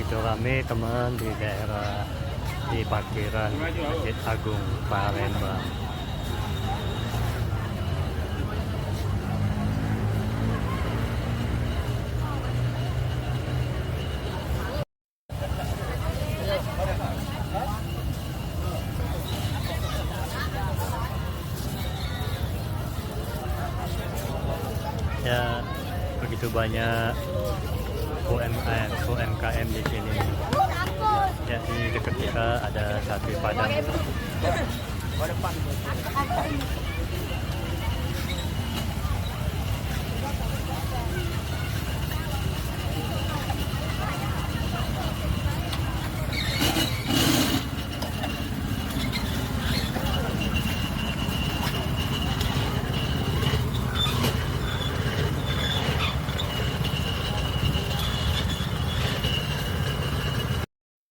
begitu ramai teman di daerah di parkiran Masjid Agung Palembang. Ya, begitu banyak UMKM di sini. Ya, di dekat kita ada sate Padang.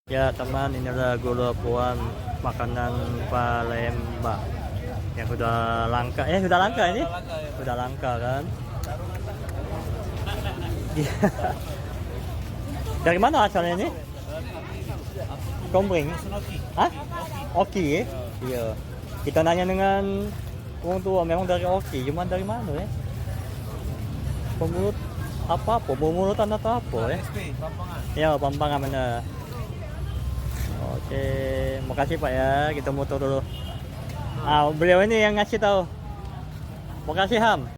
Ya teman, ini adalah gula puan makanan Palembang yang sudah langka. Sudah langka ini? Sudah langka kan? Dari mana asalnya ini? Komering? Hah? Oki ya? Iya. Kita nanya dengan orang tua, memang dari Oki. Cuman dari mana ya? Pemulut apa? Pemulutan atau apa ya? Ya, Pampangan mana? Oke, makasih Pak ya. Kita motor dulu. Beliau ini yang ngasih tahu. Makasih Ham.